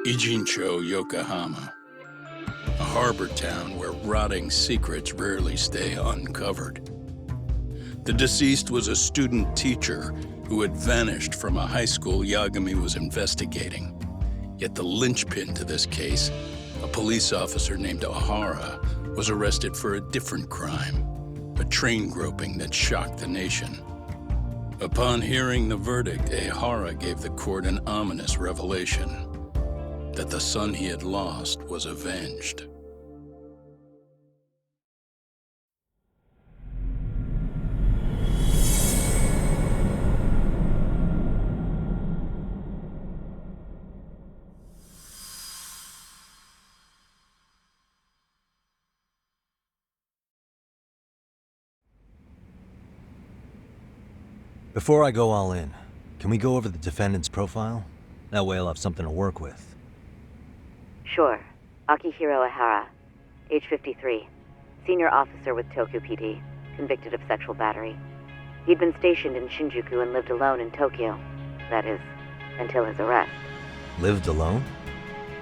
Ijincho, Yokohama, a harbor town where rotting secrets rarely stay uncovered. The deceased was a student teacher who had vanished from a high school Yagami was investigating. Yet the linchpin to this case, a police officer named Ohara, was arrested for a different crime, a train groping that shocked the nation. Upon hearing the verdict, Ehara gave the court an ominous revelation: that the son he had lost was avenged. Before I go all in, can we go over the defendant's profile? That way I'll have something to work with. Sure. Akihiro Ehara, age 53, senior officer with Tokyo PD, convicted of sexual battery. He'd been stationed in Shinjuku and lived alone in Tokyo. That is, until his arrest. Lived alone?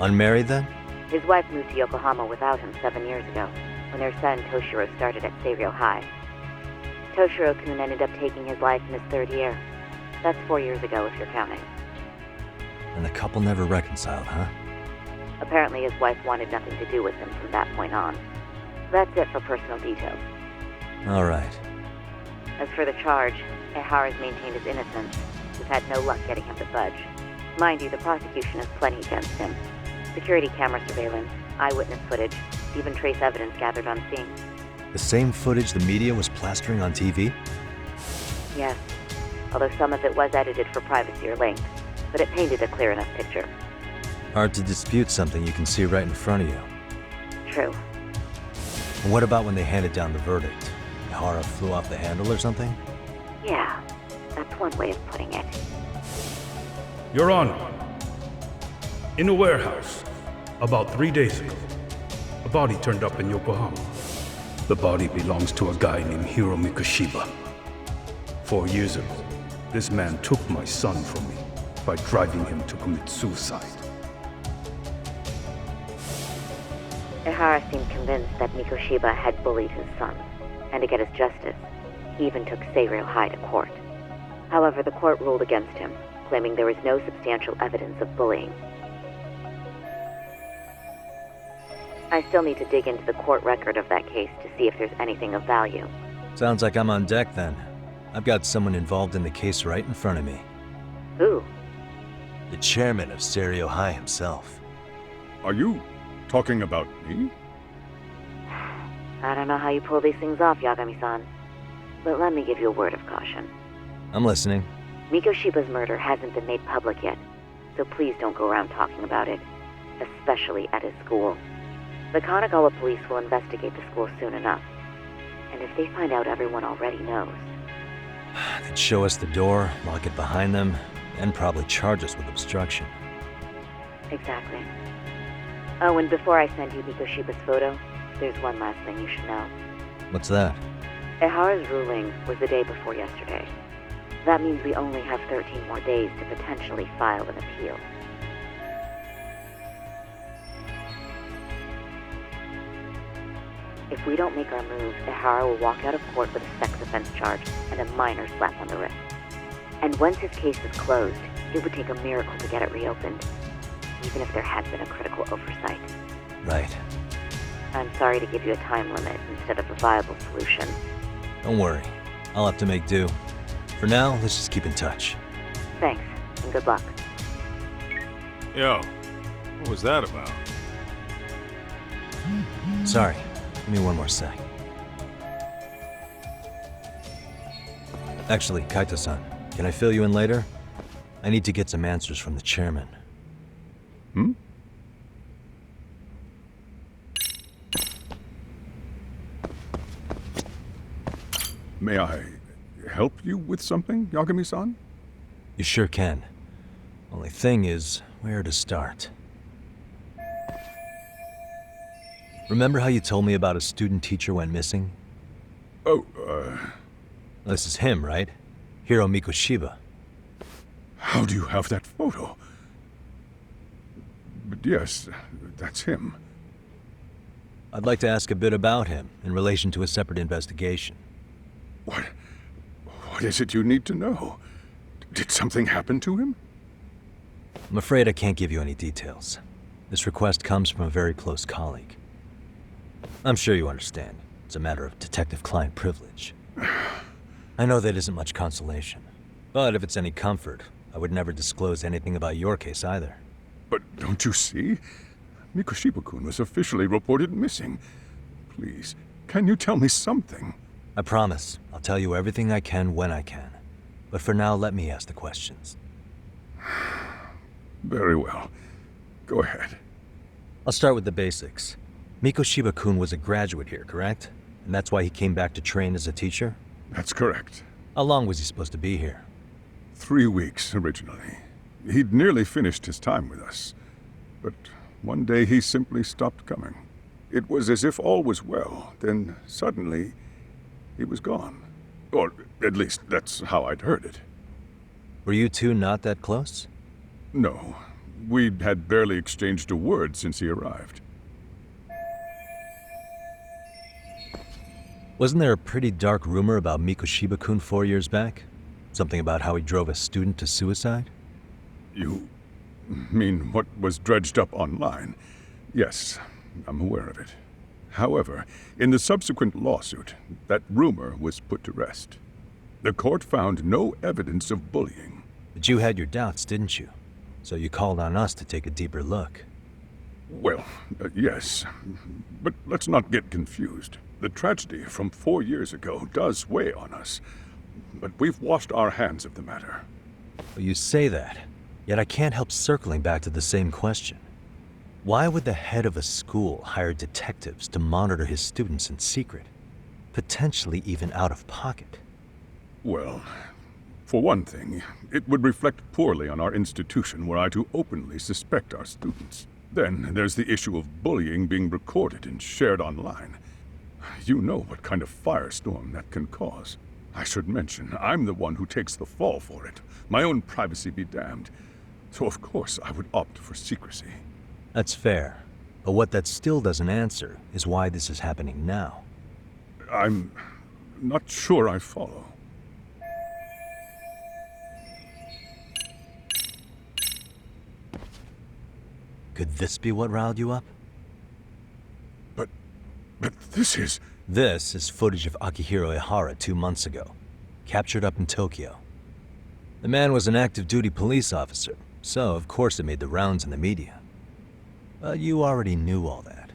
Unmarried then? His wife moved to Yokohama without him 7 years ago, when their son Toshiro started at Seiryō High. Toshiro-kun ended up taking his life in his third year. That's 4 years ago, if you're counting. And the couple never reconciled, huh? Apparently his wife wanted nothing to do with him from that point on. That's it for personal details. All right. As for the charge, Ehara's maintained his innocence. We've had no luck getting him to budge. Mind you, the prosecution has plenty against him. Security camera surveillance, eyewitness footage, even trace evidence gathered on scene. The same footage the media was plastering on TV? Yes, although some of it was edited for privacy or length, but it painted a clear enough picture. Hard to dispute something you can see right in front of you. True. And what about when they handed down the verdict? Ehara flew off the handle or something? Yeah, that's one way of putting it. Your Honor, in a warehouse, about 3 days ago, a body turned up in Yokohama. The body belongs to a guy named Hiro Mikoshiba. 4 years ago, this man took my son from me by driving him to commit suicide. Ehara seemed convinced that Mikoshiba had bullied his son, and to get his justice, he even took Seiryō High to court. However, the court ruled against him, claiming there was no substantial evidence of bullying. I still need to dig into the court record of that case to see if there's anything of value. Sounds like I'm on deck then. I've got someone involved in the case right in front of me. Who? The chairman of Seiryō High himself. Are you talking about me? I don't know how you pull these things off, Yagami-san, but let me give you a word of caution. I'm listening. Mikoshiba's murder hasn't been made public yet, so please don't go around talking about it, especially at his school. The Kanagawa police will investigate the school soon enough, and if they find out everyone already knows... They'd show us the door, lock it behind them, and probably charge us with obstruction. Exactly. Oh, and before I send you Mikoshiba's photo, there's one last thing you should know. What's that? Ehara's ruling was the day before yesterday. That means we only have 13 more days to potentially file an appeal. If we don't make our move, Ehara will walk out of court with a sex offense charge and a minor slap on the wrist. And once his case is closed, it would take a miracle to get it reopened, even if there had been a critical oversight. Right. I'm sorry to give you a time limit instead of a viable solution. Don't worry. I'll have to make do. For now, let's just keep in touch. Thanks, and good luck. Yo, what was that about? Sorry. Give me one more sec. Actually, Kaito-san, can I fill you in later? I need to get some answers from the chairman. May I help you with something, Yagami-san? You sure can. Only thing is, where to start? Remember how you told me about a student teacher went missing? Oh, This is him, right? Hiro Mikoshiba. how do you have that photo? But yes, that's him. I'd like to ask a bit about him in relation to a separate investigation. What is it you need to know? Did something happen to him? I'm afraid I can't give you any details. This request comes from a very close colleague. I'm sure you understand. It's a matter of detective-client privilege. I know that isn't much consolation. But if it's any comfort, I would never disclose anything about your case either. But don't you see? Mikoshiba-kun was officially reported missing. Please, can you tell me something? I promise. I'll tell you everything I can when I can. But for now, let me ask the questions. Very well. Go ahead. I'll start with the basics. Mikoshiba-kun was a graduate here, correct? And that's why he came back to train as a teacher? That's correct. How long was he supposed to be here? 3 weeks originally. He'd nearly finished his time with us. But one day he simply stopped coming. It was as if all was well, then suddenly he was gone. Or at least that's how I'd heard it. Were you two not that close? No, we'd had barely exchanged a word since he arrived. Wasn't there a pretty dark rumor about Mikoshiba-kun 4 years back? Something about how he drove a student to suicide? You mean what was dredged up online? Yes, I'm aware of it. However, in the subsequent lawsuit, that rumor was put to rest. The court found no evidence of bullying. But you had your doubts, didn't you? So you called on us to take a deeper look. Well, yes. But let's not get confused. The tragedy from 4 years ago does weigh on us. But we've washed our hands of the matter. Well, you say that, yet I can't help circling back to the same question. Why would the head of a school hire detectives to monitor his students in secret? Potentially even out of pocket. Well, for one thing, it would reflect poorly on our institution were I to openly suspect our students. Then there's the issue of bullying being recorded and shared online. You know what kind of firestorm that can cause. I should mention, I'm the one who takes the fall for it. My own privacy be damned. So of course I would opt for secrecy. That's fair. But what that still doesn't answer is why this is happening now. I'm not sure I follow. Could this be what riled you up? But this is... This is footage of Akihiro Ihara 2 months ago, captured up in Tokyo. The man was an active duty police officer, so of course it made the rounds in the media. But you already knew all that.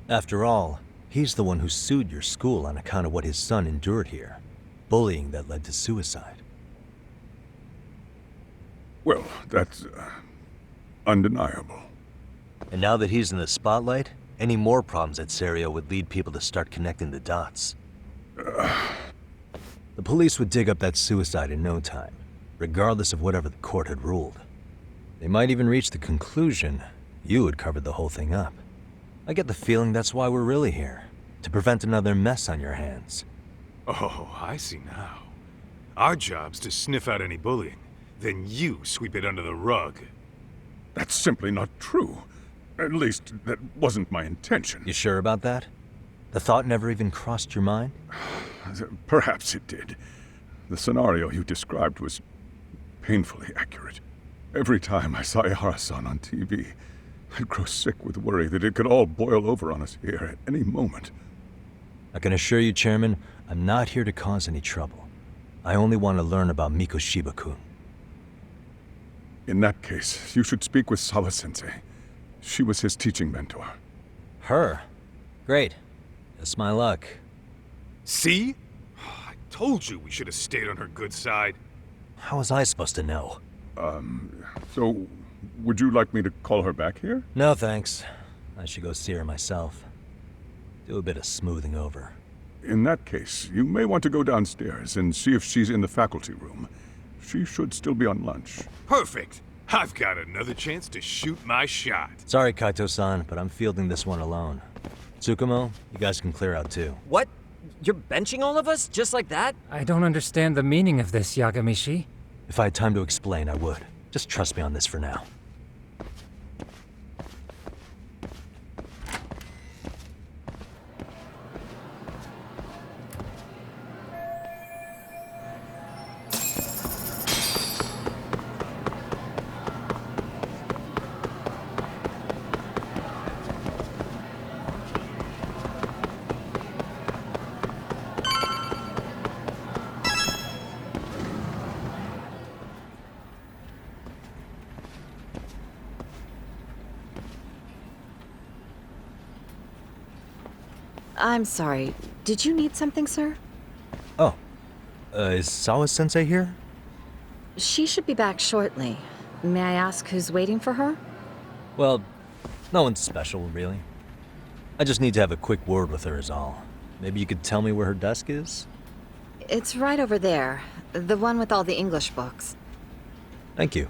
After all, he's the one who sued your school on account of what his son endured here, bullying that led to suicide. Well, that's... undeniable. And now that he's in the spotlight, any more problems at Serio would lead people to start connecting the dots. The police would dig up that suicide in no time, regardless of whatever the court had ruled. They might even reach the conclusion you had covered the whole thing up. I get the feeling that's why we're really here, to prevent another mess on your hands. Oh, I see now. Our job's to sniff out any bullying, then you sweep it under the rug. That's simply not true. At least, that wasn't my intention. You sure about that? The thought never even crossed your mind? Perhaps it did. The scenario you described was painfully accurate. Every time I saw Ihara-san on TV, I'd grow sick with worry that it could all boil over on us here at any moment. I can assure you, Chairman, I'm not here to cause any trouble. I only want to learn about Mikoshiba-kun. In that case, you should speak with Sawa-sensei. She was his teaching mentor. Her? Great. That's my luck. See? I told you we should have stayed on her good side. How was I supposed to know? So, would you like me to call her back here? No, thanks. I should go see her myself. Do a bit of smoothing over. In that case, you may want to go downstairs and see if she's in the faculty room. She should still be on lunch. Perfect. I've got another chance to shoot my shot. Sorry, Kaito-san, but I'm fielding this one alone. Tsukumo, you guys can clear out too. What? You're benching all of us? Just like that? I don't understand the meaning of this, Yagamishi. If I had time to explain, I would. Just trust me on this for now. I'm sorry. Did you need something, sir? Oh, is Sawa-sensei here? She should be back shortly. May I ask who's waiting for her? Well, no one's special, really. I just need to have a quick word with her is all. Maybe you could tell me where her desk is? It's right over there. The one with all the English books. Thank you.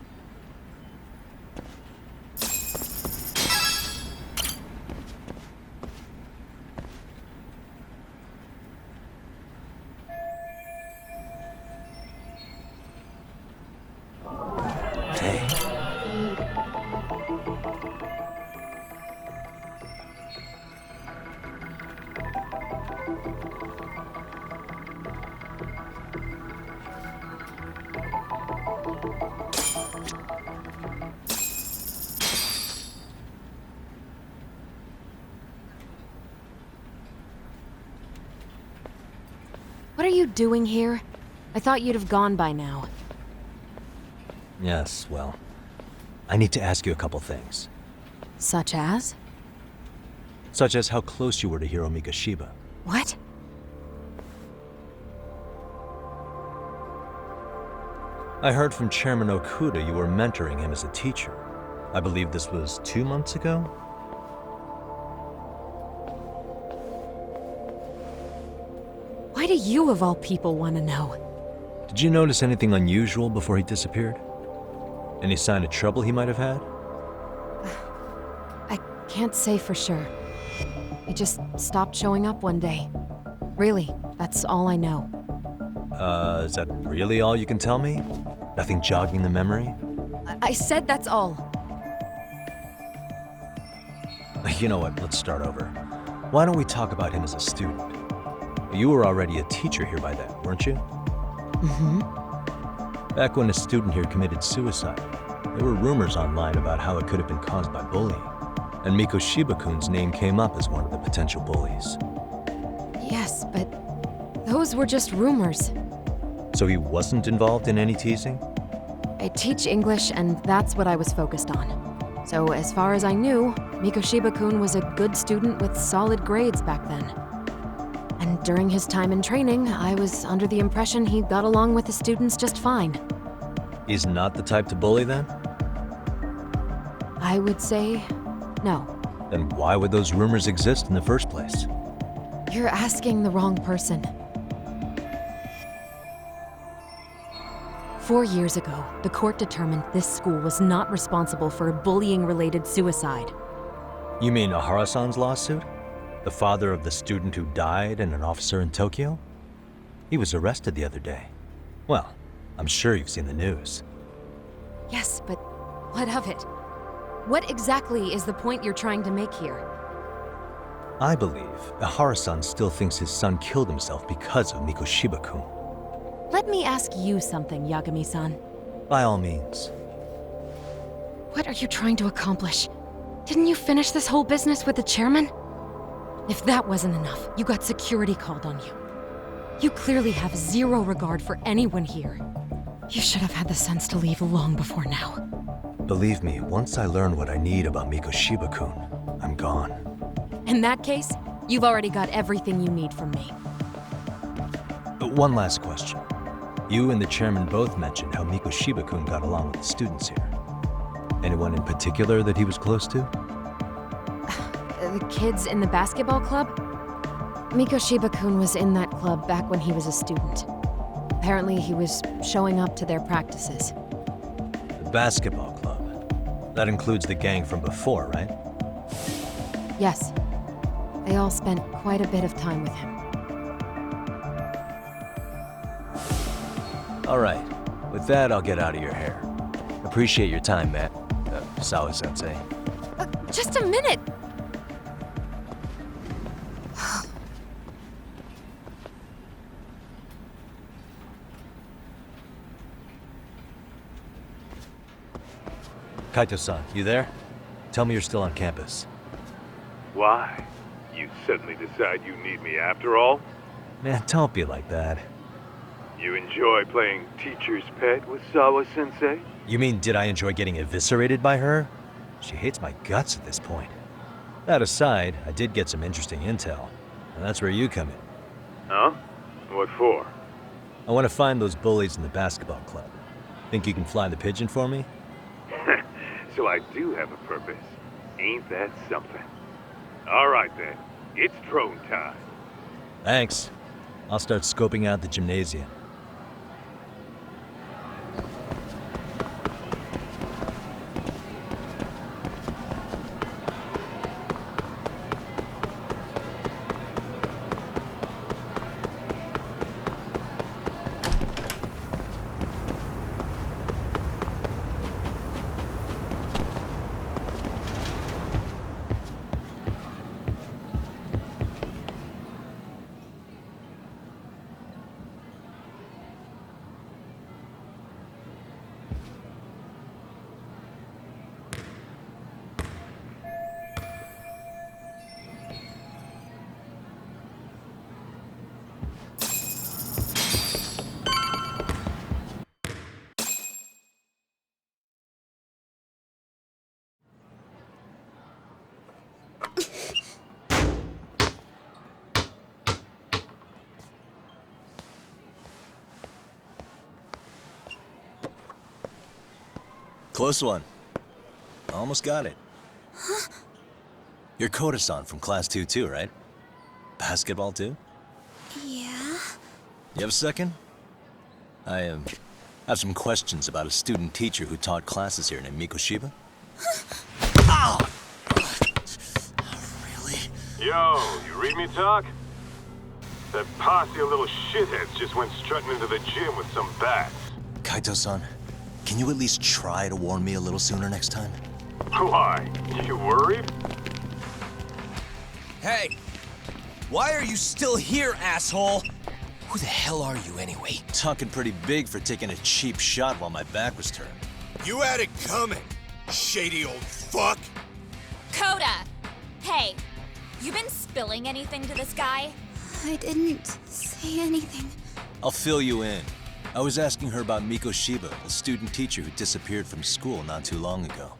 What are you doing here? I thought you'd have gone by now. Yes, well, I need to ask you a couple things. Such as? Such as how close you were to Hiro Mikoshiba. What? I heard from Chairman Okuda you were mentoring him as a teacher. I believe this was 2 months ago? Why do you, of all people, want to know? Did you notice anything unusual before he disappeared? Any sign of trouble he might have had? I can't say for sure. He just stopped showing up one day. Really, that's all I know. Is that really all you can tell me? Nothing jogging the memory? I said that's all. You know what, let's start over. Why don't we talk about him as a student? You were already a teacher here by then, weren't you? Mm-hmm. Back when a student here committed suicide, there were rumors online about how it could have been caused by bullying. And Mikoshiba-kun's name came up as one of the potential bullies. Yes, but those were just rumors. So he wasn't involved in any teasing? I teach English, and that's what I was focused on. So as far as I knew, Mikoshiba-kun was a good student with solid grades back then. And during his time in training, I was under the impression he got along with the students just fine. He's not the type to bully then? I would say no. Then why would those rumors exist in the first place? You're asking the wrong person. 4 years ago, the court determined this school was not responsible for a bullying-related suicide. You mean Ahara-san's lawsuit? The father of the student who died and an officer in Tokyo? He was arrested the other day. Well, I'm sure you've seen the news. Yes, but what of it? What exactly is the point you're trying to make here? I believe Ahara-san still thinks his son killed himself because of Mikoshiba-kun. Let me ask you something, Yagami-san. By all means. What are you trying to accomplish? Didn't you finish this whole business with the chairman? If that wasn't enough, you got security called on you. You clearly have zero regard for anyone here. You should have had the sense to leave long before now. Believe me, once I learn what I need about Mikoshiba-kun, I'm gone. In that case, you've already got everything you need from me. One last question. You and the chairman both mentioned how Mikoshiba-kun got along with the students here. Anyone in particular that he was close to? The kids in the basketball club? Mikoshiba-kun was in that club back when he was a student. Apparently, he was showing up to their practices. The basketball club. That includes the gang from before, right? Yes. They all spent quite a bit of time with him. All right. With that, I'll get out of your hair. Appreciate your time, Matt. Sawa-sensei. Just a minute! Kaito-san, you there? Tell me you're still on campus. Why? You suddenly decide you need me after all? Man, don't be like that. You enjoy playing teacher's pet with Sawa-sensei? You mean, did I enjoy getting eviscerated by her? She hates my guts at this point. That aside, I did get some interesting intel. And that's where you come in. Huh? What for? I want to find those bullies in the basketball club. Think you can fly the pigeon for me? So I do have a purpose. Ain't that something? All right then. It's drone time. Thanks. I'll start scoping out the gymnasium. Close one. Almost got it. Huh? You're Koda-san from Class 2 too, right? Basketball too? Yeah? You have a second? I have some questions about a student teacher who taught classes here named Mikoshiba. Ow! Really? Yo, you read me talk? That posse of little shitheads just went strutting into the gym with some bats. Kaito-san, can you at least try to warn me a little sooner next time? Why? You worried? Hey! Why are you still here, asshole? Who the hell are you anyway? Talking pretty big for taking a cheap shot while my back was turned. You had it coming, shady old fuck! Koda! Hey, you been spilling anything to this guy? I didn't say anything. I'll fill you in. I was asking her about Mikoshiba, a student teacher who disappeared from school not too long ago.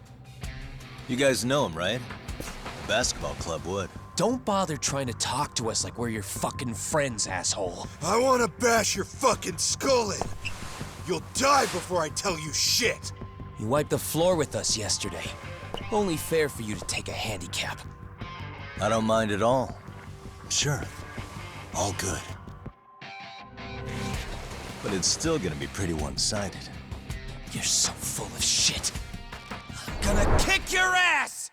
You guys know him, right? The basketball club would. Don't bother trying to talk to us like we're your fucking friends, asshole. I wanna bash your fucking skull in! You'll die before I tell you shit! You wiped the floor with us yesterday. Only fair for you to take a handicap. I don't mind at all. Sure. All good. But it's still gonna be pretty one-sided. You're so full of shit. I'm gonna kick your ass!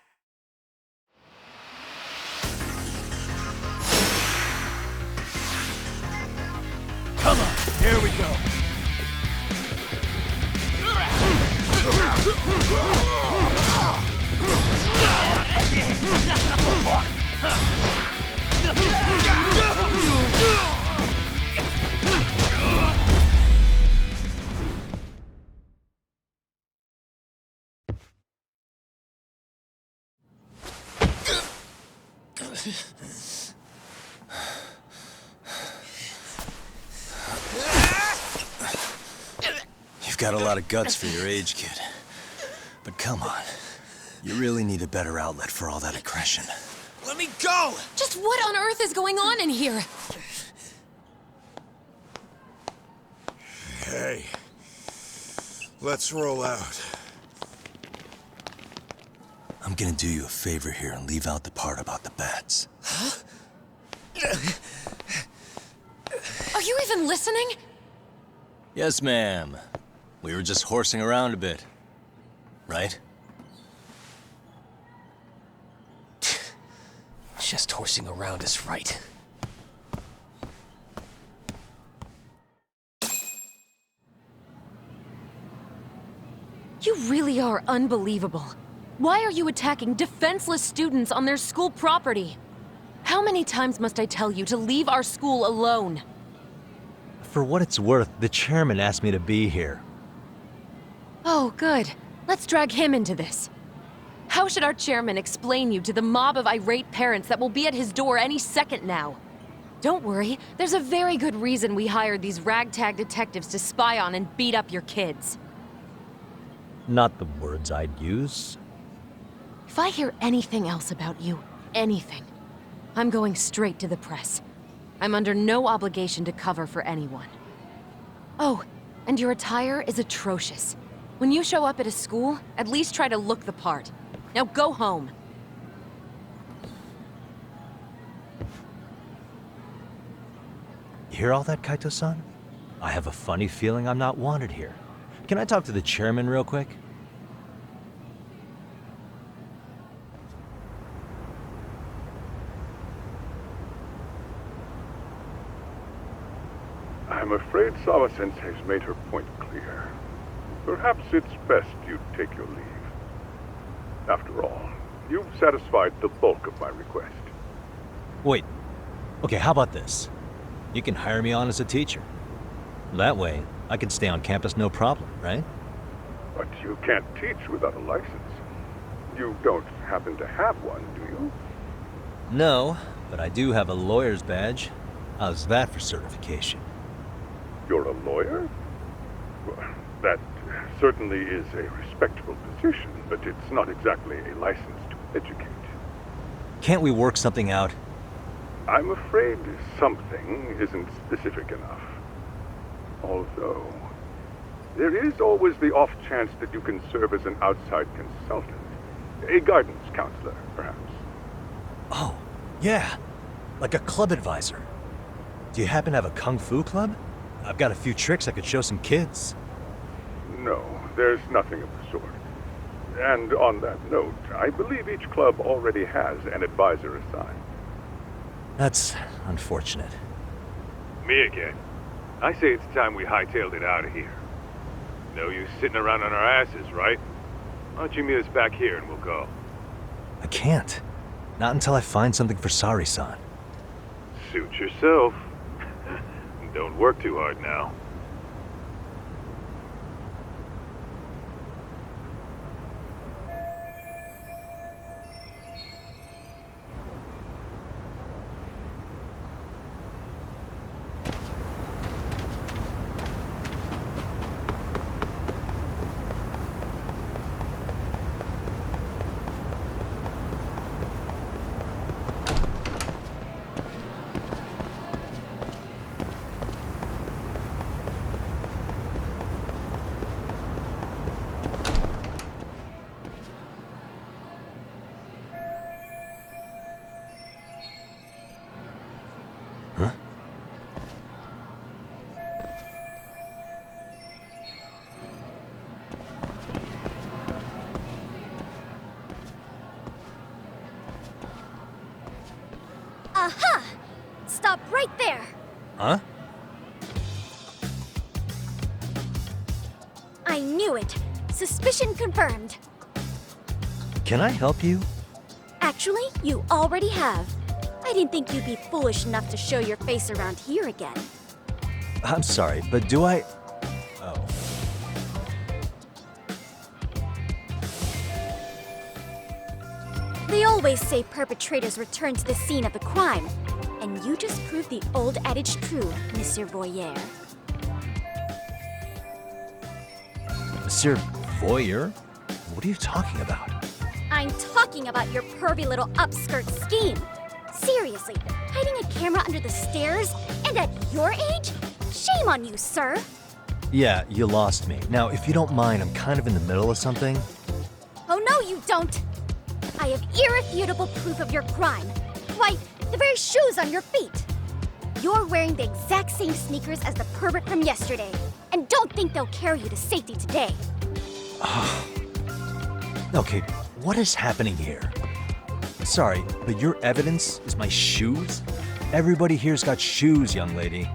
Come on, here we go! You've got a lot of guts for your age, kid. But come on. You really need a better outlet for all that aggression. Let me go! Just what on earth is going on in here? Hey, let's roll out. I'm gonna do you a favor here and leave out the part about the bats. Are you even listening? Yes, ma'am. We were just horsing around a bit. Right? Just horsing around is right. You really are unbelievable. Why are you attacking defenseless students on their school property? How many times must I tell you to leave our school alone? For what it's worth, the chairman asked me to be here. Oh, good. Let's drag him into this. How should our chairman explain you to the mob of irate parents that will be at his door any second now? Don't worry, there's a very good reason we hired these ragtag detectives to spy on and beat up your kids. Not the words I'd use. If I hear anything else about you, anything, I'm going straight to the press. I'm under no obligation to cover for anyone. Oh, and your attire is atrocious. When you show up at a school, at least try to look the part. Now go home. You hear all that, Kaito-san? I have a funny feeling I'm not wanted here. Can I talk to the chairman real quick? I'm afraid Sawa-sensei's made her point clear. Perhaps it's best you take your leave. After all, you've satisfied the bulk of my request. Wait. Okay, how about this? You can hire me on as a teacher. That way, I can stay on campus no problem, right? But you can't teach without a license. You don't happen to have one, do you? No, but I do have a lawyer's badge. How's that for certification? You're a lawyer? Well, that certainly is a respectable position, but it's not exactly a license to educate. Can't we work something out? I'm afraid something isn't specific enough. Although, there is always the off chance that you can serve as an outside consultant. A guidance counselor, perhaps. Oh, yeah. Like a club advisor. Do you happen to have a kung fu club? I've got a few tricks I could show some kids. No, there's nothing of the sort. And on that note, I believe each club already has an advisor assigned. That's unfortunate. Me again. I say it's time we hightailed it out of here. No use sitting around on our asses, right? Why don't you meet us back here and we'll go? I can't. Not until I find something for Sari-san. Suit yourself. Don't work too hard now. Aha! Stop right there! Huh? I knew it. Suspicion confirmed. Can I help you? Actually, you already have. I didn't think you'd be foolish enough to show your face around here again. I'm sorry, but do I... Oh. They always say perpetrators return to the scene of the crime. And you just proved the old adage true, Monsieur Voyeur. Monsieur Voyeur? What are you talking about? I'm talking about your pervy little upskirt scheme. Seriously, hiding a camera under the stairs? And at your age? Shame on you, sir. Yeah, you lost me. Now, if you don't mind, I'm kind of in the middle of something. Oh no, you don't! I have irrefutable proof of your crime. Why, the very shoes on your feet. You're wearing the exact same sneakers as the pervert from yesterday. And don't think they'll carry you to safety today. Okay, what is happening here? Sorry, but your evidence is my shoes? Everybody here's got shoes, young lady.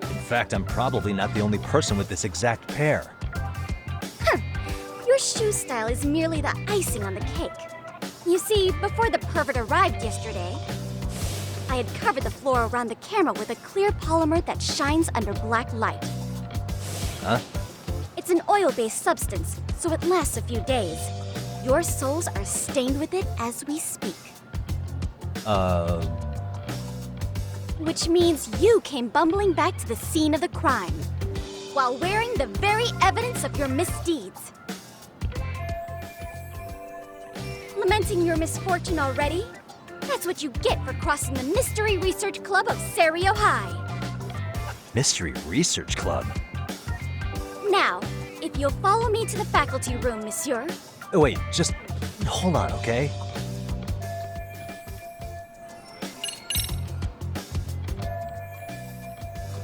In fact, I'm probably not the only person with this exact pair. Your shoe style is merely the icing on the cake. You see, before the pervert arrived yesterday, I had covered the floor around the camera with a clear polymer that shines under black light. Huh? It's an oil-based substance, so it lasts a few days. Your soles are stained with it as we speak. Which means you came bumbling back to the scene of the crime, while wearing the very evidence of your misdeeds. Lamenting your misfortune already? That's what you get for crossing the Mystery Research Club of Serio High. Mystery Research Club? Now, if you'll follow me to the faculty room, monsieur. Oh, wait, just hold on, okay?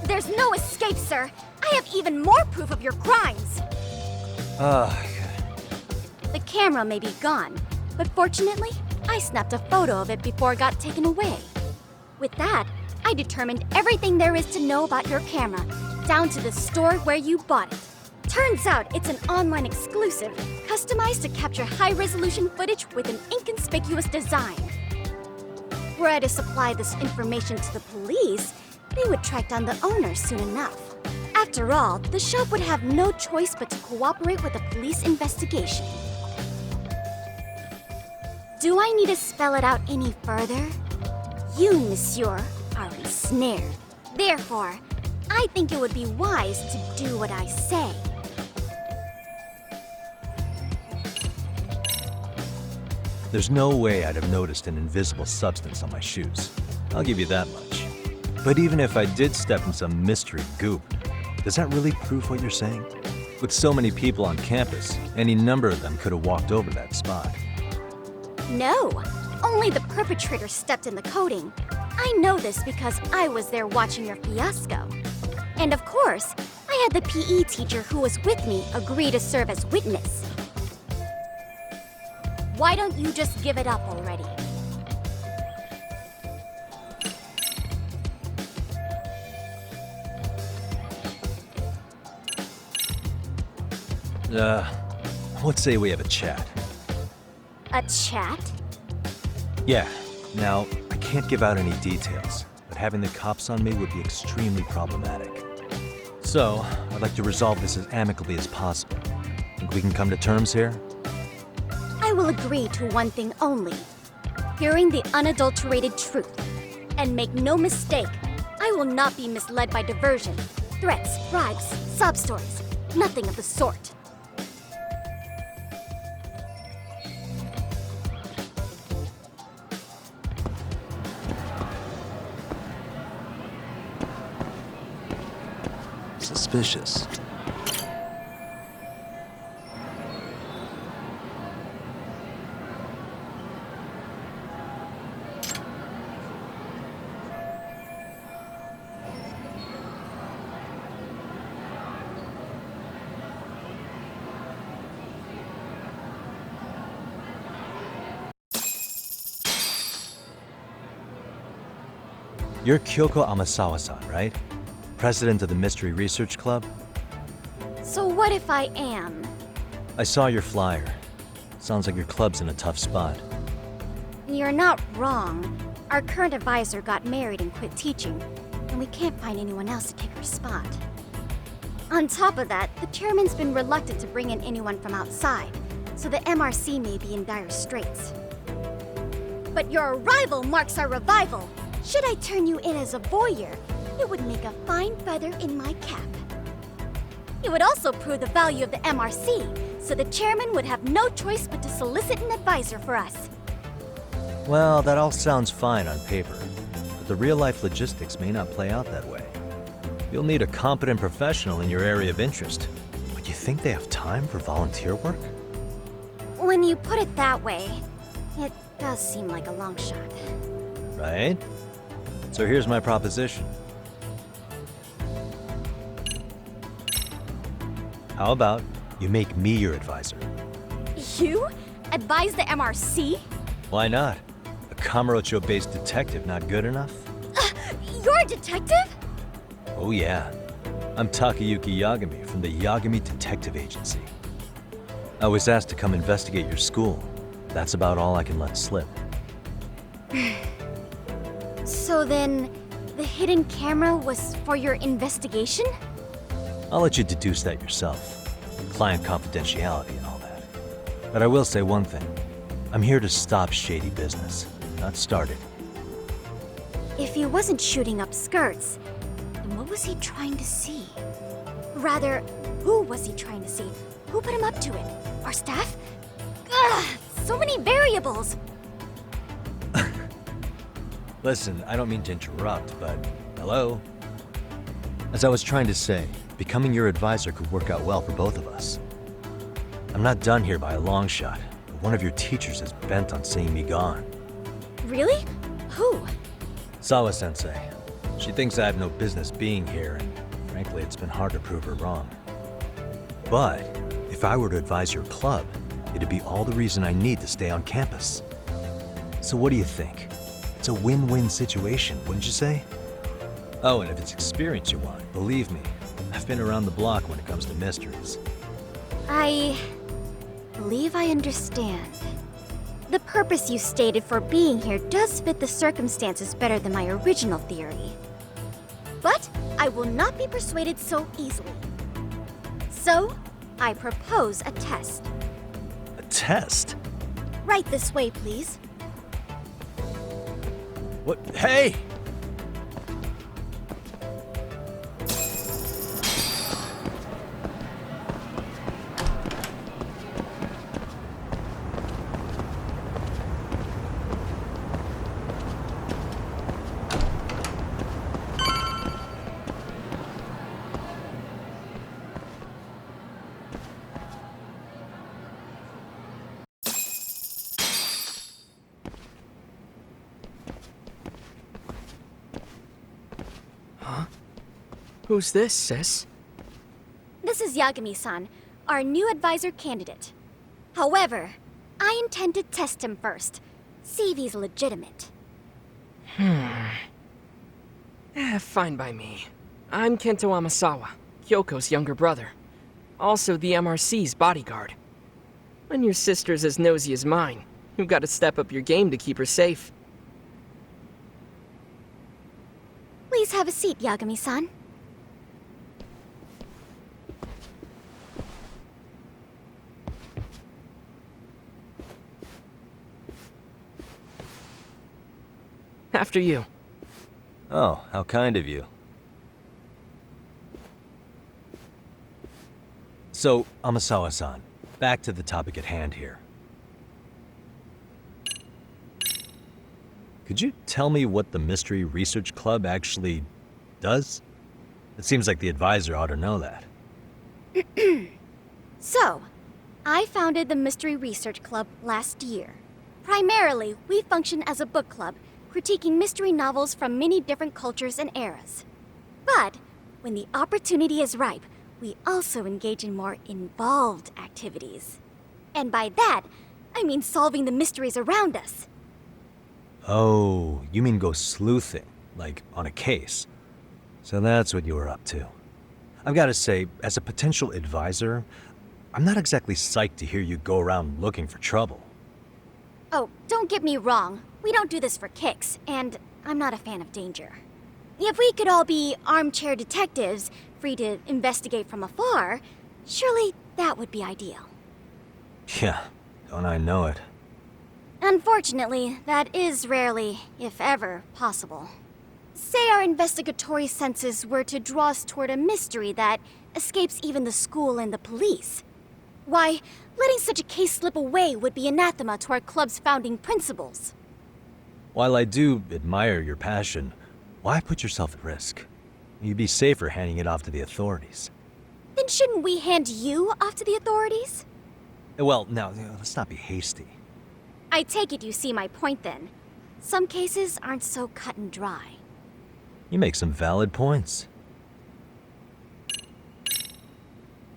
There's no escape, sir. I have even more proof of your crimes. The camera may be gone, but fortunately, I snapped a photo of it before it got taken away. With that, I determined everything there is to know about your camera, down to the store where you bought it. Turns out it's an online exclusive, customized to capture high-resolution footage with an inconspicuous design. Were I to supply this information to the police, they would track down the owner soon enough. After all, the shop would have no choice but to cooperate with the police investigation. Do I need to spell it out any further? You, monsieur, are ensnared. Therefore, I think it would be wise to do what I say. There's no way I'd have noticed an invisible substance on my shoes. I'll give you that much. But even if I did step in some mystery goop, does that really prove what you're saying? With so many people on campus, any number of them could have walked over that spot. No, only the perpetrator stepped in the coating. I know this because I was there watching your fiasco. And of course, I had the PE teacher who was with me agree to serve as witness. Why don't you just give it up already? Let's say we have a chat. A chat? Yeah. Now, I can't give out any details, but having the cops on me would be extremely problematic. So, I'd like to resolve this as amicably as possible. Think we can come to terms here? I will agree to one thing only. Hearing the unadulterated truth. And make no mistake, I will not be misled by diversion, threats, bribes, sob stories. Nothing of the sort. Suspicious. You're Kyoko Amasawa-san, right? President of the Mystery Research Club? So what if I am? I saw your flyer. Sounds like your club's in a tough spot. You're not wrong. Our current advisor got married and quit teaching, and we can't find anyone else to take her spot. On top of that, the chairman's been reluctant to bring in anyone from outside, so the MRC may be in dire straits. But your arrival marks our revival. Should I turn you in as a voyeur, it would make a fine feather in my cap. It would also prove the value of the MRC, so the chairman would have no choice but to solicit an advisor for us. Well, that all sounds fine on paper, but the real-life logistics may not play out that way. You'll need a competent professional in your area of interest. But you think they have time for volunteer work? When you put it that way, it does seem like a long shot. Right? So here's my proposition. How about you make me your advisor? You? Advise the MRC? Why not? A Kamurocho-based detective not good enough? You're a detective? Oh yeah. I'm Takayuki Yagami from the Yagami Detective Agency. I was asked to come investigate your school. That's about all I can let slip. So then, the hidden camera was for your investigation? I'll let you deduce that yourself. Client confidentiality and all that. But I will say one thing. I'm here to stop shady business, not start it. If he wasn't shooting up skirts, then what was he trying to see? Rather, who was he trying to see? Who put him up to it? Our staff? Ugh, so many variables! Listen, I don't mean to interrupt, but hello? As I was trying to say, becoming your advisor could work out well for both of us. I'm not done here by a long shot, but one of your teachers is bent on seeing me gone. Really? Who? Sawa-sensei. She thinks I have no business being here, and frankly, it's been hard to prove her wrong. But if I were to advise your club, it'd be all the reason I need to stay on campus. So what do you think? It's a win-win situation, wouldn't you say? Oh, and if it's experience you want, believe me, I've been around the block when it comes to mysteries. I believe I understand. The purpose you stated for being here does fit the circumstances better than my original theory. But I will not be persuaded so easily. So, I propose a test. A test? Right this way, please. What? Hey! Who's this, sis? This is Yagami-san, our new advisor candidate. However, I intend to test him first, see if he's legitimate. Fine by me. I'm Kento Amasawa, Kyoko's younger brother. Also the MRC's bodyguard. When your sister's as nosy as mine, you've got to step up your game to keep her safe. Please have a seat, Yagami-san. After you. Oh, how kind of you. So, Amasawa-san, back to the topic at hand here. Could you tell me what the Mystery Research Club actually does? It seems like the advisor ought to know that. So, I founded the Mystery Research Club last year. Primarily, we function as a book club, critiquing mystery novels from many different cultures and eras. But, when the opportunity is ripe, we also engage in more involved activities. And by that, I mean solving the mysteries around us. Oh, you mean go sleuthing, like on a case. So that's what you were up to. I've got to say, as a potential advisor, I'm not exactly psyched to hear you go around looking for trouble. Oh, don't get me wrong. We don't do this for kicks, and I'm not a fan of danger. If we could all be armchair detectives, free to investigate from afar, surely that would be ideal. Yeah, don't I know it. Unfortunately, that is rarely, if ever, possible. Say our investigatory senses were to draw us toward a mystery that escapes even the school and the police. Why, letting such a case slip away would be anathema to our club's founding principles. While I do admire your passion, why put yourself at risk? You'd be safer handing it off to the authorities. Then shouldn't we hand you off to the authorities? Well, now, let's not be hasty. I take it you see my point then. Some cases aren't so cut and dry. You make some valid points.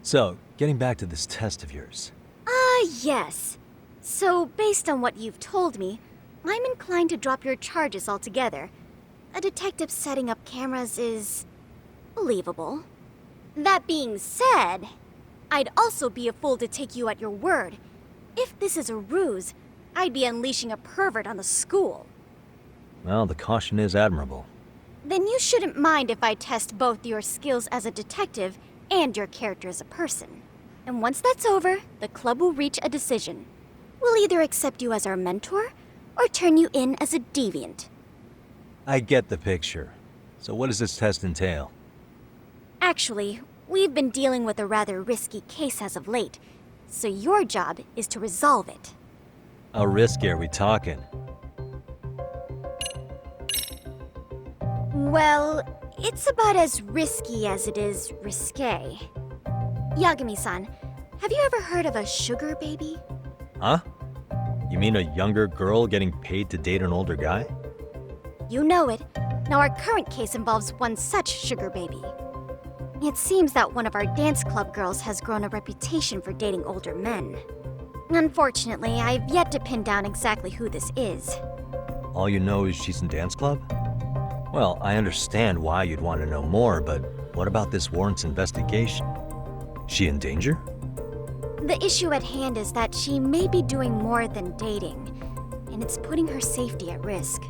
So, getting back to this test of yours. Yes. So, based on what you've told me, I'm inclined to drop your charges altogether. A detective setting up cameras is believable. That being said, I'd also be a fool to take you at your word. If this is a ruse, I'd be unleashing a pervert on the school. Well, the caution is admirable. Then you shouldn't mind if I test both your skills as a detective and your character as a person. And once that's over, the club will reach a decision. We'll either accept you as our mentor, or turn you in as a deviant. I get the picture. So what does this test entail? Actually, we've been dealing with a rather risky case as of late, so your job is to resolve it. How risky are we talking? Well, it's about as risky as it is risque. Yagami-san, have you ever heard of a sugar baby? Huh? You mean a younger girl getting paid to date an older guy? You know it. Now our current case involves one such sugar baby. It seems that one of our dance club girls has grown a reputation for dating older men. Unfortunately, I've yet to pin down exactly who this is. All you know is she's in dance club? Well, I understand why you'd want to know more, but what about this warrants investigation? She in danger? The issue at hand is that she may be doing more than dating, and it's putting her safety at risk.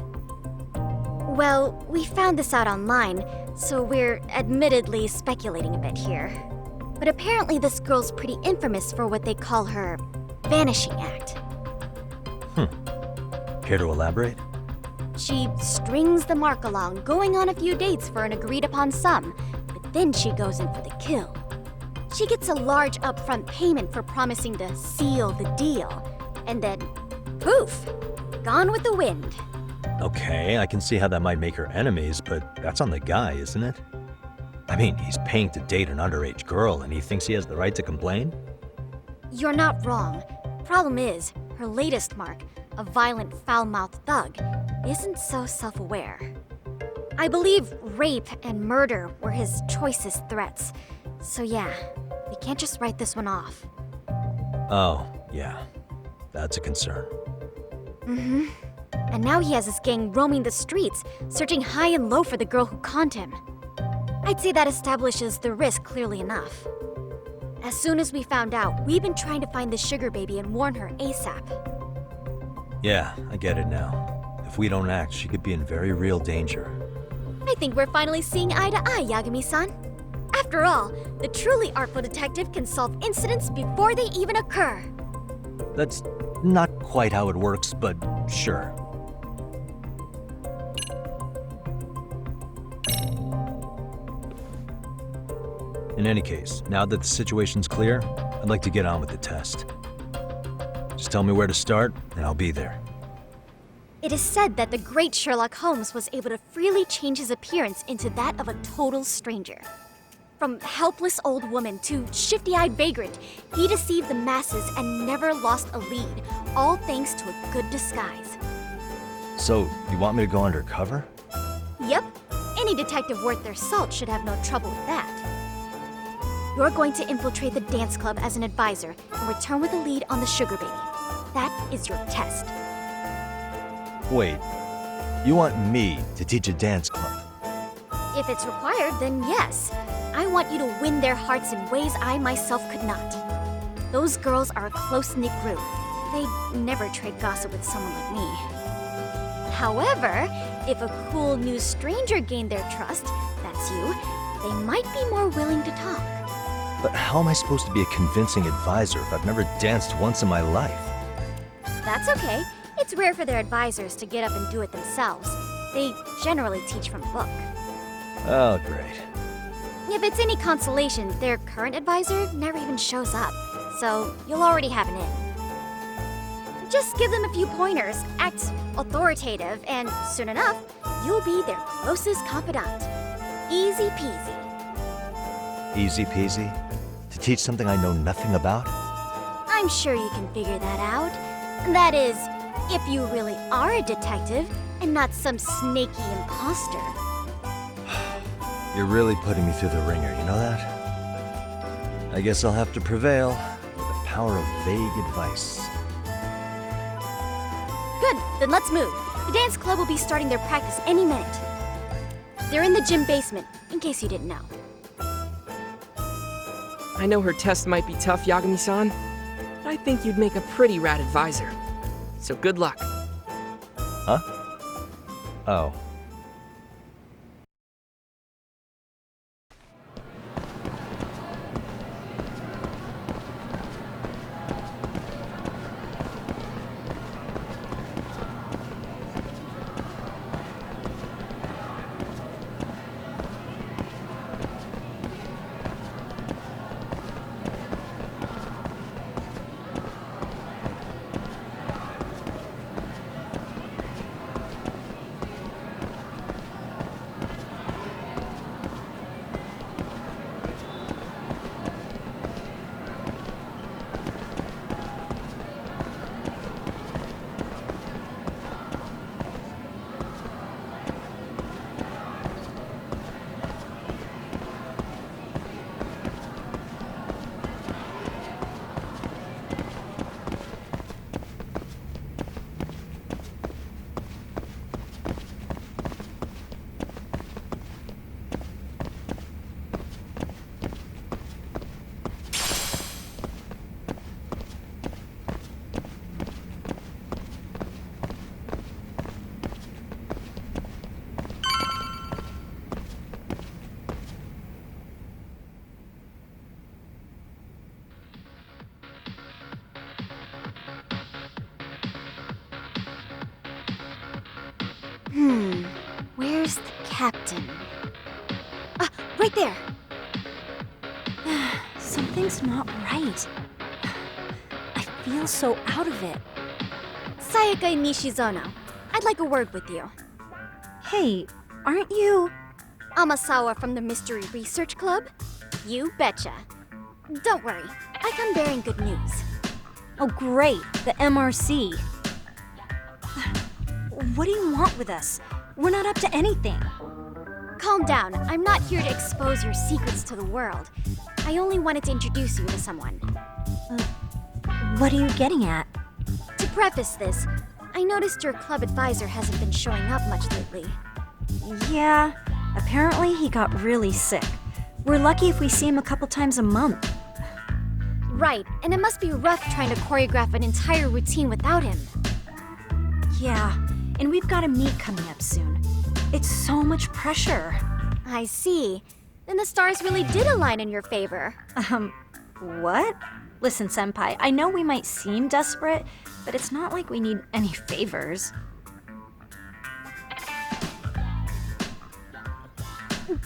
Well, we found this out online, so we're admittedly speculating a bit here. But apparently this girl's pretty infamous for what they call her vanishing act. Care to elaborate? She strings the mark along, going on a few dates for an agreed-upon sum, but then she goes in for the kill. She gets a large upfront payment for promising to seal the deal, and then, poof, gone with the wind. Okay, I can see how that might make her enemies, but that's on the guy, isn't it? I mean, he's paying to date an underage girl, and he thinks he has the right to complain? You're not wrong. Problem is, her latest mark, a violent, foul-mouthed thug, isn't so self-aware. I believe rape and murder were his choicest threats. So yeah, we can't just write this one off. Oh, yeah. That's a concern. Mm-hmm. And now he has his gang roaming the streets, searching high and low for the girl who conned him. I'd say that establishes the risk clearly enough. As soon as we found out, we've been trying to find the sugar baby and warn her ASAP. Yeah, I get it now. If we don't act, she could be in very real danger. I think we're finally seeing eye to eye, Yagami-san. After all, the truly artful detective can solve incidents before they even occur. That's not quite how it works, but sure. In any case, now that the situation's clear, I'd like to get on with the test. Just tell me where to start, and I'll be there. It is said that the great Sherlock Holmes was able to freely change his appearance into that of a total stranger. From helpless old woman to shifty-eyed vagrant, he deceived the masses and never lost a lead, all thanks to a good disguise. So, you want me to go undercover? Yep, any detective worth their salt should have no trouble with that. You're going to infiltrate the dance club as an advisor and return with a lead on the sugar baby. That is your test. Wait, you want me to teach a dance club? If it's required, then yes. I want you to win their hearts in ways I myself could not. Those girls are a close-knit group. They'd never trade gossip with someone like me. However, if a cool new stranger gained their trust, that's you, they might be more willing to talk. But how am I supposed to be a convincing advisor if I've never danced once in my life? That's okay. It's rare for their advisors to get up and do it themselves. They generally teach from a book. Oh, great. If it's any consolation, their current advisor never even shows up, so you'll already have an in. Just give them a few pointers, act authoritative, and soon enough, you'll be their closest confidant. Easy peasy. Easy peasy? To teach something I know nothing about? I'm sure you can figure that out. That is, if you really are a detective and not some snaky imposter. You're really putting me through the ringer, you know that? I guess I'll have to prevail with the power of vague advice. Good, then let's move. The dance club will be starting their practice any minute. They're in the gym basement, in case you didn't know. I know her test might be tough, Yagami-san, but I think you'd make a pretty rad advisor. So good luck. Huh? Oh. Where's the captain? Ah, right there! Something's not right. I feel so out of it. Sayaka Nishizono, I'd like a word with you. Hey, aren't you... Amasawa from the Mystery Research Club? You betcha. Don't worry, I come bearing good news. Oh great, the MRC. What do you want with us? We're not up to anything. Calm down, I'm not here to expose your secrets to the world. I only wanted to introduce you to someone. What are you getting at? To preface this, I noticed your club advisor hasn't been showing up much lately. Yeah, apparently he got really sick. We're lucky if we see him a couple times a month. Right, and it must be rough trying to choreograph an entire routine without him. Yeah, and we've got a meet coming up soon. It's so much pressure. I see. Then the stars really did align in your favor. What? Listen, Senpai, I know we might seem desperate, but it's not like we need any favors.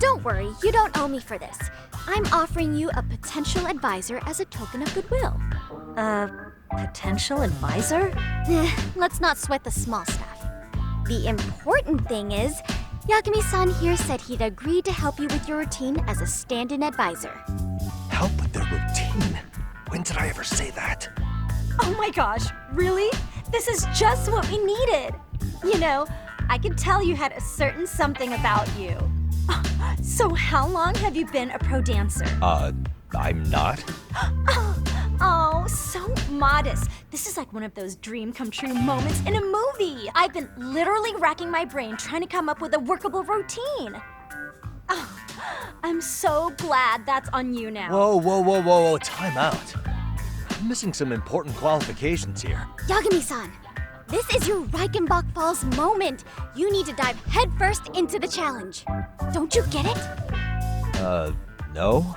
Don't worry, you don't owe me for this. I'm offering you a potential advisor as a token of goodwill. Potential advisor? Let's not sweat the small stuff. The important thing is, Yagami-san here said he'd agreed to help you with your routine as a stand-in advisor. Help with their routine? When did I ever say that? Oh my gosh, really? This is just what we needed. You know, I could tell you had a certain something about you. So how long have you been a pro dancer? I'm not. Oh, so modest. This is like one of those dream come true moments in a movie. I've been literally racking my brain trying to come up with a workable routine. Oh, I'm so glad that's on you now. Whoa, time out. I'm missing some important qualifications here. Yagami-san, this is your Reichenbach Falls moment. You need to dive headfirst into the challenge. Don't you get it? No?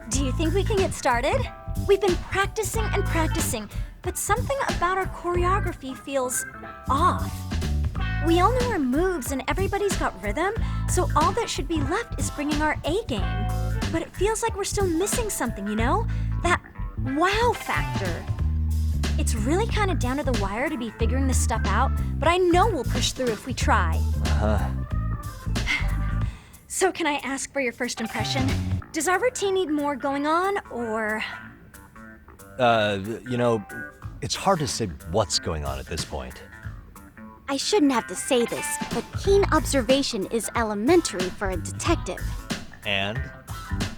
Do you think we can get started? We've been practicing and practicing, but something about our choreography feels off. We all know our moves and everybody's got rhythm, so all that should be left is bringing our A game. But it feels like we're still missing something, you know? That wow factor. It's really kind of down to the wire to be figuring this stuff out, but I know we'll push through if we try. So can I ask for your first impression? Does our routine need more going on, or...? You know, it's hard to say what's going on at this point. I shouldn't have to say this, but keen observation is elementary for a detective. And?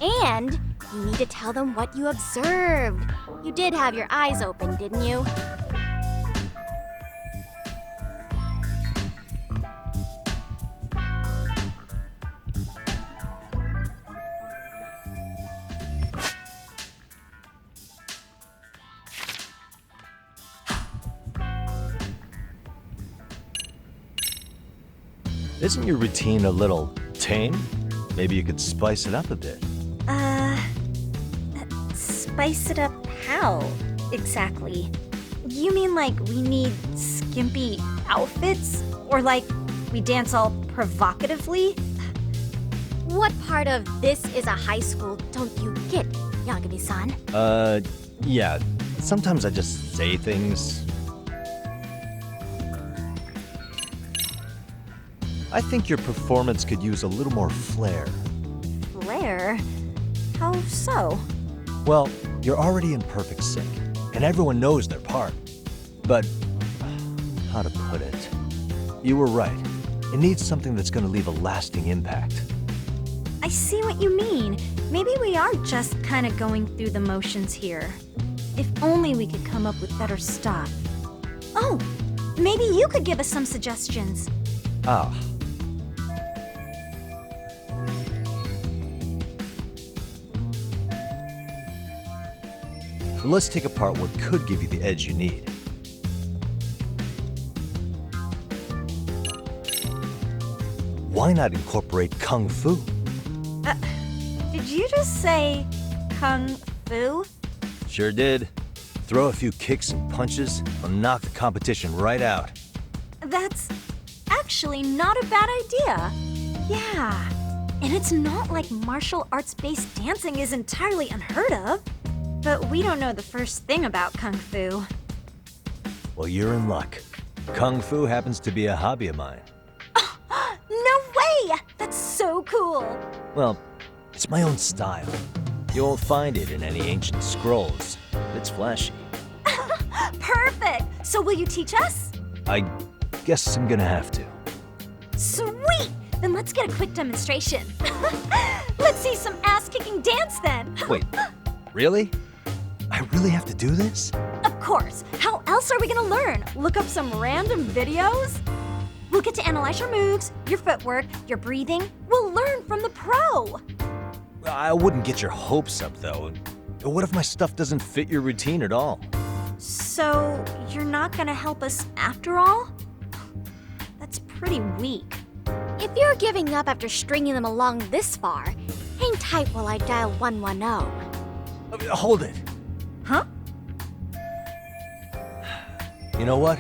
And you need to tell them what you observed. You did have your eyes open, didn't you? Isn't your routine a little tame? Maybe you could spice it up a bit. Spice it up how, exactly? You mean like we need skimpy outfits? Or like we dance all provocatively? What part of this is a high school don't you get, Yagami-san? Yeah. Sometimes I just say things. I think your performance could use a little more flair. Flair? How so? Well, you're already in perfect sync, and everyone knows their part. But, how to put it? You were right. It needs something that's gonna leave a lasting impact. I see what you mean. Maybe we are just kind of going through the motions here. If only we could come up with better stuff. Oh, maybe you could give us some suggestions. Ah. Let's take apart what could give you the edge you need. Why not incorporate Kung Fu? Did you just say Kung Fu? Sure did. Throw a few kicks and punches, and knock the competition right out. That's actually not a bad idea. Yeah. And it's not like martial arts-based dancing is entirely unheard of. But we don't know the first thing about Kung Fu. Well, you're in luck. Kung Fu happens to be a hobby of mine. No way! That's so cool! Well, it's my own style. You won't find it in any ancient scrolls. It's flashy. Perfect! So will you teach us? I guess I'm gonna have to. Sweet! Then let's get a quick demonstration. Let's see some ass-kicking dance then! Wait, really? I really have to do this? Of course! How else are we gonna learn? Look up some random videos? We'll get to analyze your moves, your footwork, your breathing. We'll learn from the pro! I wouldn't get your hopes up, though. What if my stuff doesn't fit your routine at all? So, you're not gonna help us after all? That's pretty weak. If you're giving up after stringing them along this far, hang tight while I dial 110. Hold it. Huh? You know what?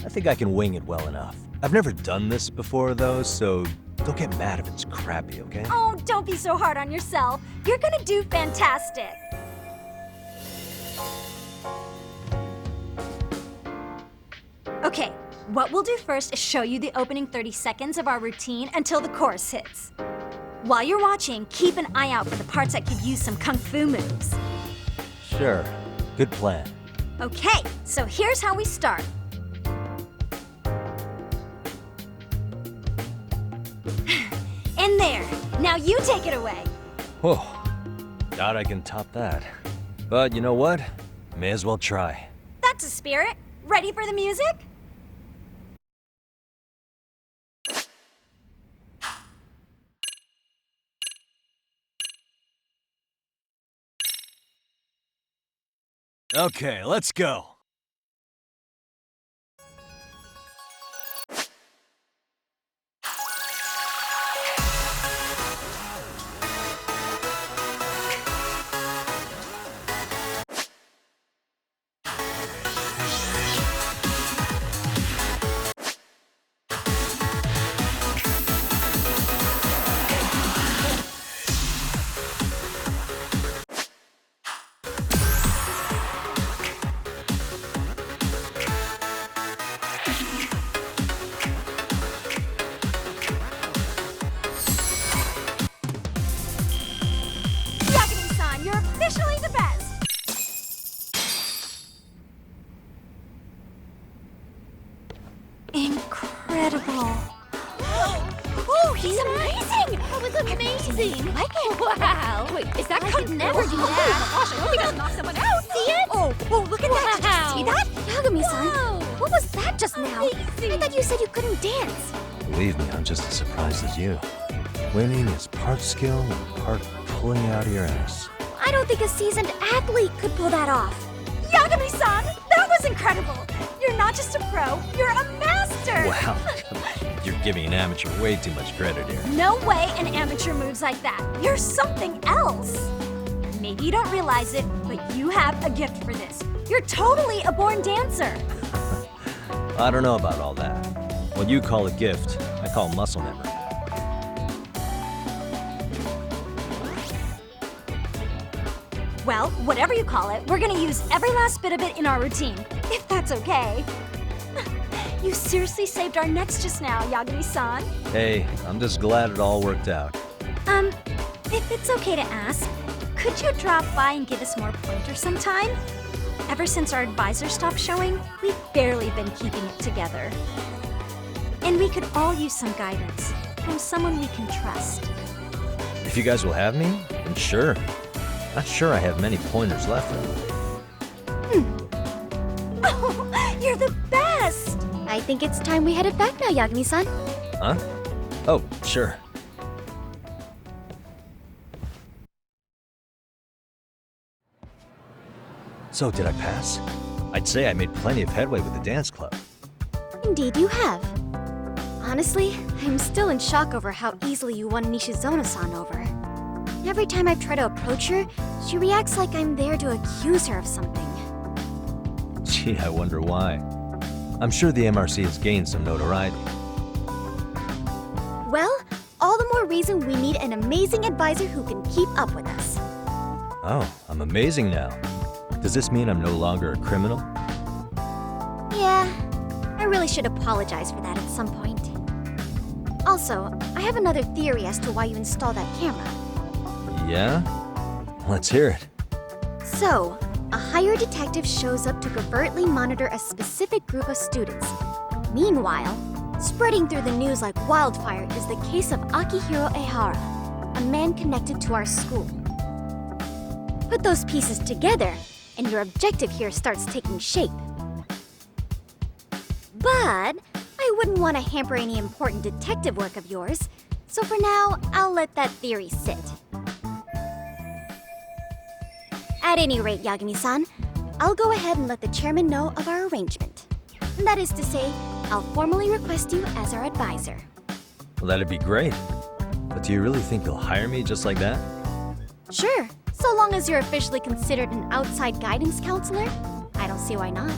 I think I can wing it well enough. I've never done this before, though, so don't get mad if it's crappy, okay? Oh, don't be so hard on yourself. You're gonna do fantastic. Okay, what we'll do first is show you the opening 30 seconds of our routine until the chorus hits. While you're watching, keep an eye out for the parts that could use some Kung Fu moves. Sure. Good plan. Okay, so here's how we start. In there. Now you take it away. Whoa. Doubt I can top that. But you know what? May as well try. That's a spirit. Ready for the music? Okay, let's go. Yagami-san, you're officially the best! Incredible. Oh, he's amazing! That was amazing! Like it? Wow! Wait, is that could never do that? Oh my gosh, I hope he doesn't knock someone out! See it? Oh, look at that! Did you see that? Yagami-san, what was that just now? I thought you said you couldn't dance. Believe me, I'm just as surprised as you. Winning is part skill and part pulling out of your ass. I don't think a seasoned athlete could pull that off. Yagami-san, that was incredible! You're not just a pro, you're a master! Wow. You're giving an amateur way too much credit here. No way an amateur moves like that. You're something else. Maybe you don't realize it, but you have a gift for this. You're totally a born dancer. I don't know about all that. What you call a gift, I call muscle memory. Well, whatever you call it, we're gonna use every last bit of it in our routine, if that's okay. You seriously saved our necks just now, Yagami-san. Hey, I'm just glad it all worked out. If it's okay to ask, could you drop by and give us more pointers sometime? Ever since our advisor stopped showing, we've barely been keeping it together. And we could all use some guidance from someone we can trust. If you guys will have me, then sure. Not sure I have many pointers left, though. Oh, you're the best! I think it's time we headed back now, Yagami-san. Huh? Oh, sure. So, did I pass? I'd say I made plenty of headway with the dance club. Indeed you have. Honestly, I'm still in shock over how easily you won Nishizona-san over. Every time I try to approach her, she reacts like I'm there to accuse her of something. Gee, I wonder why. I'm sure the MRC has gained some notoriety. reason we need an amazing advisor who can keep up with us. Oh, I'm amazing now. Does this mean I'm no longer a criminal? Yeah, I really should apologize for that at some point. Also, I have another theory as to why you installed that camera. Yeah? Let's hear it. So, a hired detective shows up to covertly monitor a specific group of students. Meanwhile, spreading through the news like wildfire is the case of Akihiro Ehara, a man connected to our school. Put those pieces together, and your objective here starts taking shape. But I wouldn't want to hamper any important detective work of yours, so for now, I'll let that theory sit. At any rate, Yagami-san, I'll go ahead and let the chairman know of our arrangement. That is to say, I'll formally request you as our advisor. Well, that'd be great. But do you really think you'll hire me just like that? Sure, so long as you're officially considered an outside guidance counselor, I don't see why not.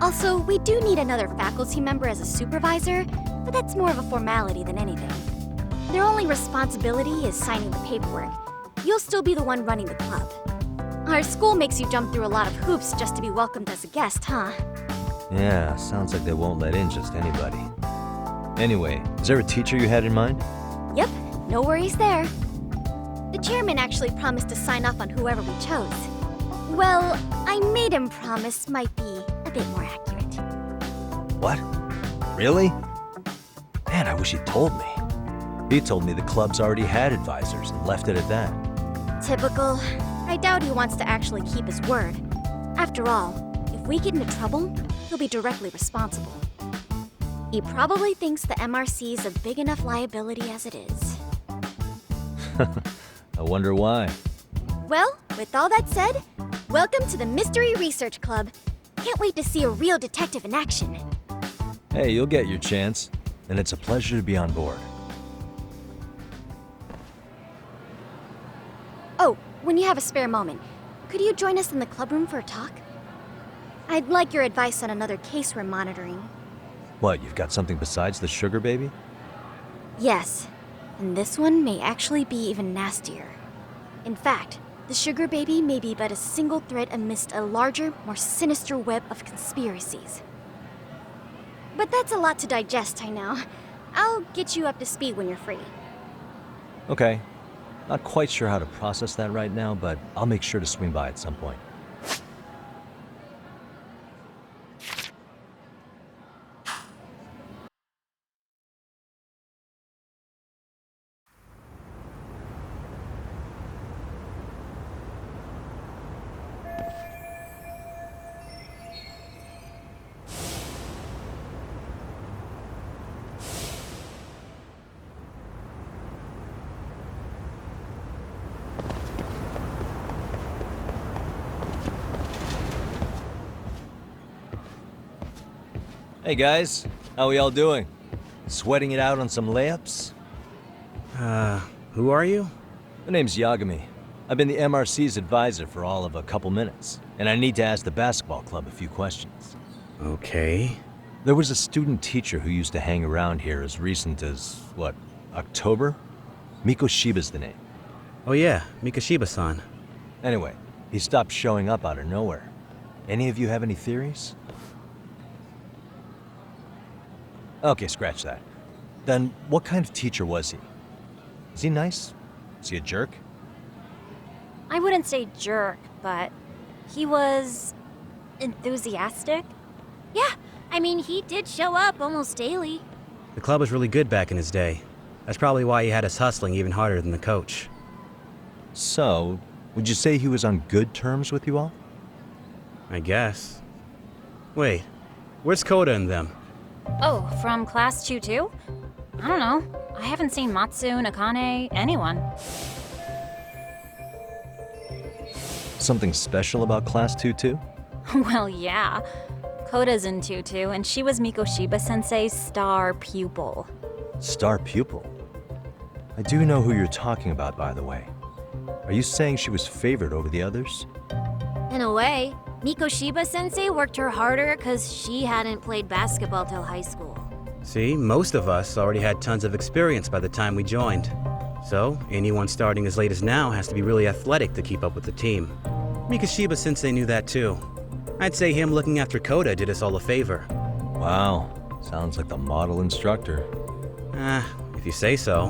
Also, we do need another faculty member as a supervisor, but that's more of a formality than anything. Their only responsibility is signing the paperwork. You'll still be the one running the club. Our school makes you jump through a lot of hoops just to be welcomed as a guest, huh? Yeah, sounds like they won't let in just anybody. Anyway, is there a teacher you had in mind? Yep, no worries there. The chairman actually promised to sign off on whoever we chose. Well, I made him promise might be a bit more accurate. What? Really? Man, I wish he'd told me. He told me the club's already had advisors and left it at that. Typical. I doubt he wants to actually keep his word. After all, if we get into trouble, he'll be directly responsible. He probably thinks the MRC is a big enough liability as it is. I wonder why. Well, with all that said, welcome to the Mystery Research Club. Can't wait to see a real detective in action. Hey, you'll get your chance, and it's a pleasure to be on board. Oh, when you have a spare moment, could you join us in the clubroom for a talk? I'd like your advice on another case we're monitoring. What, you've got something besides the sugar baby? Yes, and this one may actually be even nastier. In fact, the sugar baby may be but a single thread amidst a larger, more sinister web of conspiracies. But that's a lot to digest, I know. I'll get you up to speed when you're free. Okay. Not quite sure how to process that right now, but I'll make sure to swing by at some point. Hey guys, how we all doing? Sweating it out on some layups? Who are you? My name's Yagami. I've been the MRC's advisor for all of a couple minutes, and I need to ask the basketball club a few questions. Okay. There was a student teacher who used to hang around here as recent as, what, October? Mikoshiba's the name. Oh yeah, Mikoshiba-san. Anyway, he stopped showing up out of nowhere. Any of you have any theories? Okay, scratch that. Then, what kind of teacher was he? Is he nice? Is he a jerk? I wouldn't say jerk, but he was enthusiastic. Yeah, I mean, he did show up almost daily. The club was really good back in his day. That's probably why he had us hustling even harder than the coach. So, would you say he was on good terms with you all? I guess. Wait, where's Koda and them? Oh, from Class 2-2? I don't know. I haven't seen Matsu, Nakane, anyone. Something special about Class 2-2? Well, yeah. Koda's in 2-2, and she was Mikoshiba-sensei's star pupil. Star pupil? I do know who you're talking about, by the way. Are you saying she was favored over the others? In a way, Mikoshiba-sensei worked her harder because she hadn't played basketball till high school. See, most of us already had tons of experience by the time we joined. So, anyone starting as late as now has to be really athletic to keep up with the team. Mikoshiba-sensei knew that too. I'd say him looking after Kota did us all a favor. Wow, sounds like the model instructor. If you say so.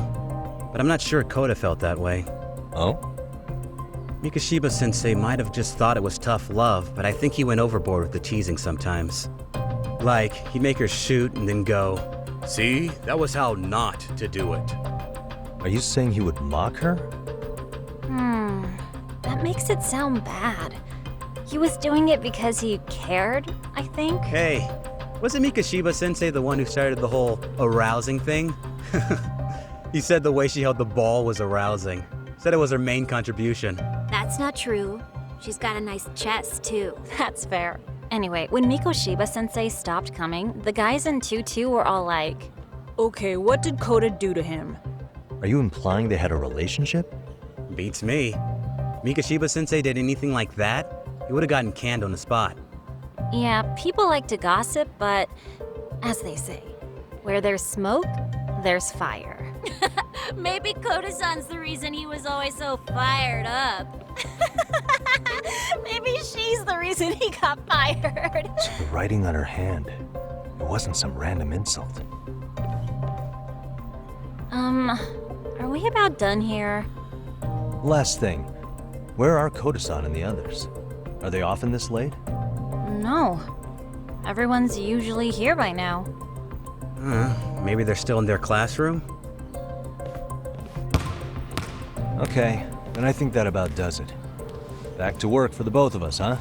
But I'm not sure Kota felt that way. Oh? Mikoshiba-sensei might have just thought it was tough love, but I think he went overboard with the teasing sometimes. Like, he'd make her shoot and then go, "See, that was how not to do it." Are you saying he would mock her? That makes it sound bad. He was doing it because he cared, I think. Hey, wasn't Mikoshiba-sensei the one who started the whole arousing thing? He said the way she held the ball was arousing. Said it was her main contribution. That's not true. She's got a nice chest, too. That's fair. Anyway, when Mikoshiba-sensei stopped coming, the guys in 2-2 were all like, "Okay, what did Kota do to him?" Are you implying they had a relationship? Beats me. Mikoshiba-sensei did anything like that, he would have gotten canned on the spot. Yeah, people like to gossip, but as they say, where there's smoke, there's fire. Maybe Koda-san's the reason he was always so fired up. Maybe she's the reason he got fired. So the writing on her hand, it wasn't some random insult. Are we about done here? Last thing, where are Kota-san and the others? Are they often this late? No. Everyone's usually here by now. Maybe they're still in their classroom? Okay, then I think that about does it. Back to work for the both of us, huh?